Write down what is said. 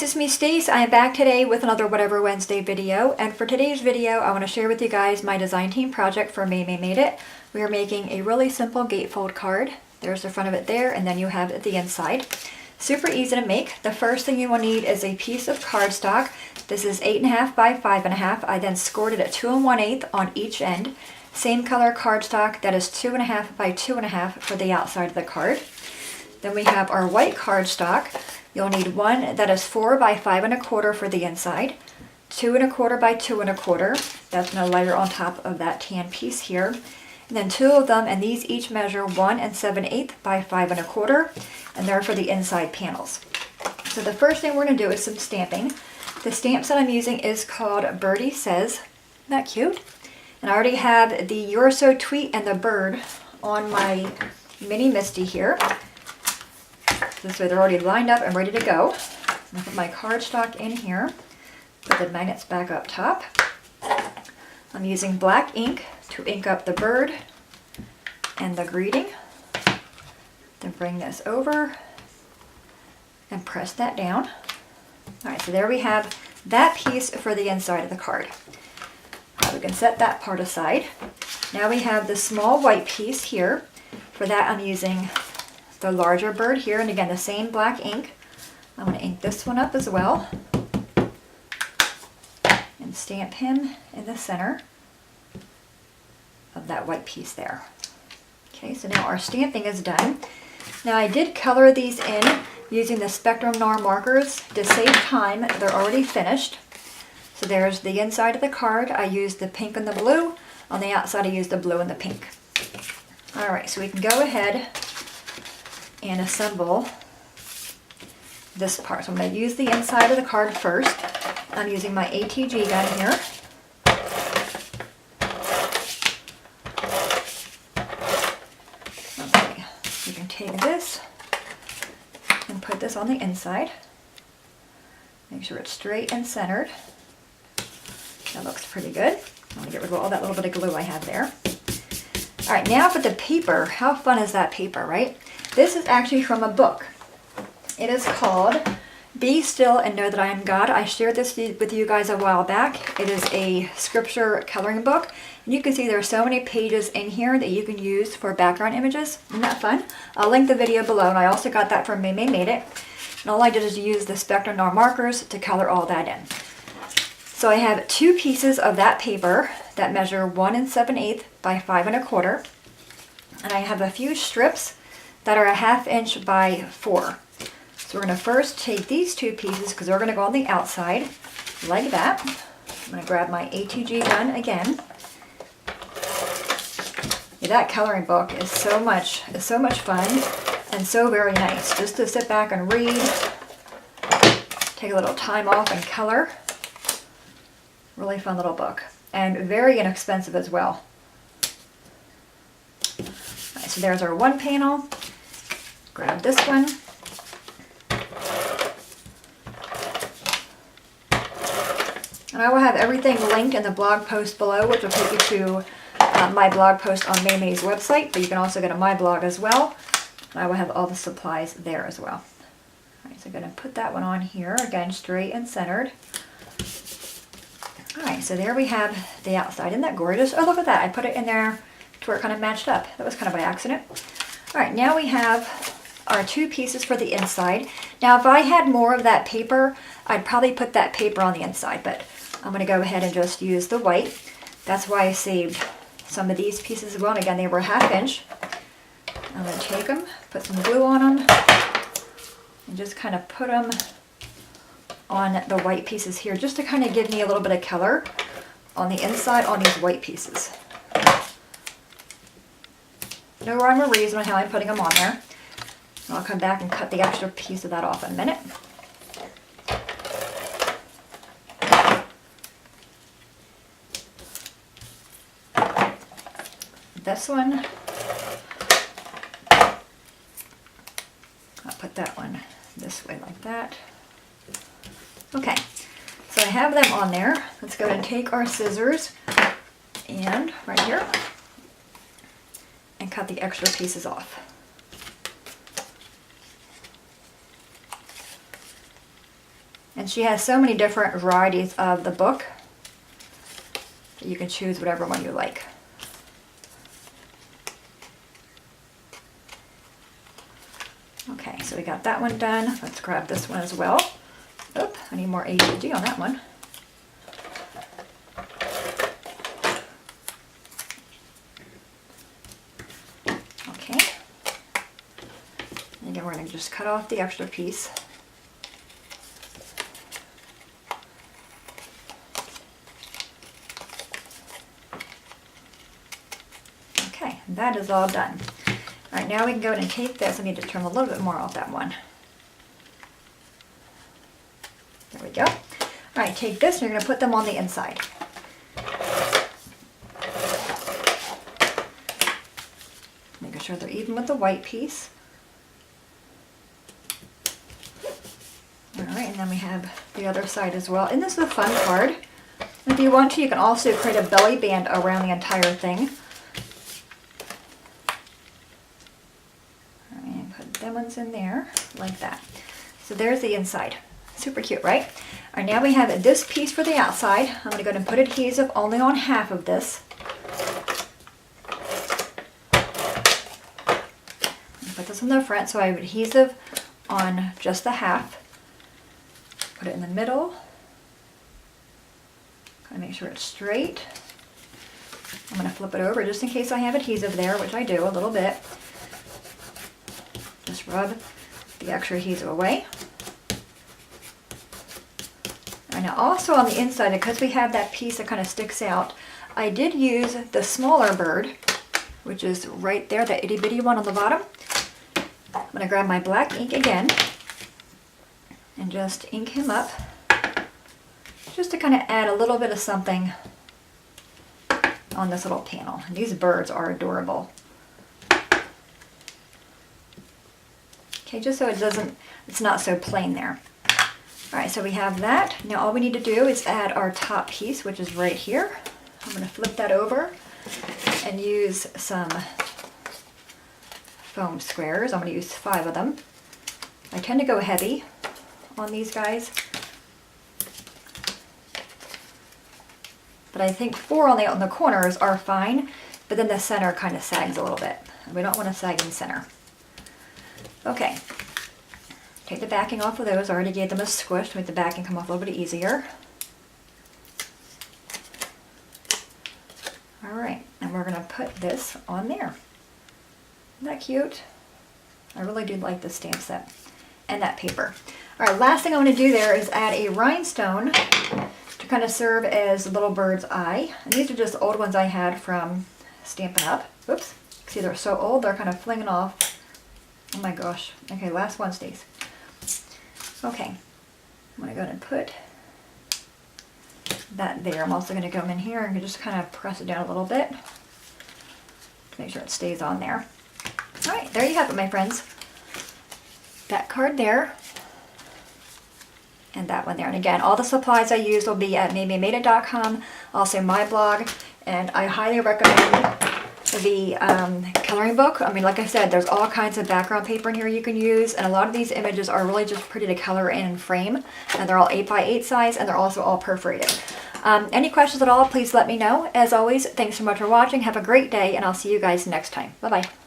guys, it's me Stace. I am back today with another Whatever Wednesday video, and for today's video I want to share with you guys my design team project for Maymay Made It. We are making a really simple gatefold card. There's the front of it there, and then you have the inside. Super easy to make. The first thing you will need is a piece of cardstock. This is 8.5 by 5.5. I then scored it at 2 1/8 on each end. Same color cardstock, that is 2.5 by 2.5 for the outside of the card. Then we have our white cardstock. You'll need one that is 4 by 5 1/4 for the inside, 2 1/4 by 2 1/4. That's going to layer on top of that tan piece here. And then two of them, and these each measure 1 7/8 by 5 1/4, and they're for the inside panels. So the first thing we're going to do is some stamping. The stamps that I'm using is called Birdie Says. Isn't that cute? And I already have the You're So Tweet and the bird on my mini Misty here. This way they're already lined up and ready to go. I'll put my cardstock in here. Put the magnets back up top. I'm using black ink to ink up the bird and the greeting. Then bring this over and press that down. Alright, so there we have that piece for the inside of the card. We can set that part aside. Now we have the small white piece here. For that I'm using the larger bird here, and again the same black ink. I'm going to ink this one up as well and stamp him in the center of that white piece there. Okay, so now our stamping is done. Now I did color these in using the Spectrum Noir markers to save time. They're already finished. So there's the inside of the card. I used the pink and the blue. On the outside I used the blue and the pink. Alright, so we can go ahead and assemble this part. So I'm going to use the inside of the card first. I'm using my ATG gun here. Okay, you can take this and put this on the inside. Make sure it's straight and centered. That looks pretty good. I'm going to get rid of all that little bit of glue I have there. Alright, now for the paper. How fun is that paper, right? This is actually from a book. It is called Be Still and Know That I Am God. I shared this with you guys a while back. It is a scripture coloring book. And you can see there are so many pages in here that you can use for background images. Isn't that fun? I'll link the video below, and I also got that from Maymay Made It. And all I did is use the Spectrum Noir markers to color all that in. So I have two pieces of that paper that measure 1 7/8 by 5 1/4. And I have a few strips that are 1/2 inch by 4. So we're going to first take these two pieces because they're going to go on the outside like that. I'm going to grab my ATG gun again. Yeah, that coloring book is so much fun and so very nice. Just to sit back and read, take a little time off and color. Really fun little book, and very inexpensive as well. Alright, so there's our one panel. Grab this one. And I will have everything linked in the blog post below, which will take you to my blog post on Maymay's website, but you can also go to my blog as well. And I will have all the supplies there as well. Alright, so I'm going to put that one on here, again straight and centered. Alright, so there we have the outside. Isn't that gorgeous? Oh, look at that. I put it in there to where it kind of matched up. That was kind of by accident. Alright, now we have our two pieces for the inside. Now, if I had more of that paper, I'd probably put that paper on the inside, but I'm going to go ahead and just use the white. That's why I saved some of these pieces as well. And again, they were 1/2 inch. I'm going to take them, put some glue on them, and just kind of put them on the white pieces here, just to kind of give me a little bit of color on the inside on these white pieces. No rhyme or reason on how I'm putting them on there. And I'll come back and cut the extra piece of that off in a minute. This one, I'll put that one this way like that. Okay, so I have them on there. Let's go ahead and take our scissors and right here and cut the extra pieces off. And she has so many different varieties of the book that you can choose whatever one you like. Okay, so we got that one done. Let's grab this one as well. Oop, I need more HG on that one. Okay. And again, we're going to just cut off the extra piece. Okay, that is all done. All right, now we can go ahead and take this. I need to trim a little bit more off that one. There we go. All right, take this and you're going to put them on the inside. Making sure they're even with the white piece. All right, and then we have the other side as well. And this is a fun card. If you want to, you can also create a belly band around the entire thing. Them ones in there like that. So there's the inside. Super cute, right? All right, now we have this piece for the outside. I'm going to go ahead and put adhesive only on half of this. Put this on the front, so I have adhesive on just the half. Put it in the middle. Kind of make sure it's straight. I'm going to flip it over just in case I have adhesive there, which I do a little bit. Just rub the extra adhesive away. And now also on the inside, because we have that piece that kind of sticks out, I did use the smaller bird, which is right there, that itty bitty one on the bottom. I'm going to grab my black ink again and just ink him up, just to kind of add a little bit of something on this little panel. And these birds are adorable. Okay, just so it's not so plain there. All right, so we have that. Now all we need to do is add our top piece, which is right here. I'm going to flip that over and use some foam squares. I'm going to use 5 of them. I tend to go heavy on these guys, but I think 4 on the corners are fine, but then the center kind of sags a little bit. We don't want to sag in the center. Okay, take the backing off of those. I already gave them a squish to make the backing come off a little bit easier. All right, and we're going to put this on there. Isn't that cute? I really do like this stamp set and that paper. All right, last thing I'm going to do there is add a rhinestone to kind of serve as the little bird's eye. And these are just old ones I had from Stampin' Up. Oops, see they're so old, they're kind of flinging off. Oh my gosh. Okay, last one, Stace. Okay, I'm going to go ahead and put that there. I'm also going to come in here and just kind of press it down a little bit to make sure it stays on there. All right, there you have it, my friends. That card there and that one there. And again, all the supplies I use will be at maymaymadet.com, also my blog, and I highly recommend the coloring book. I mean, like I said, there's all kinds of background paper in here you can use, and a lot of these images are really just pretty to color in and frame, and they're all 8x8 size, and they're also all perforated. Any questions at all, please let me know. As always, thanks so much for watching. Have a great day, and I'll see you guys next time. Bye-bye.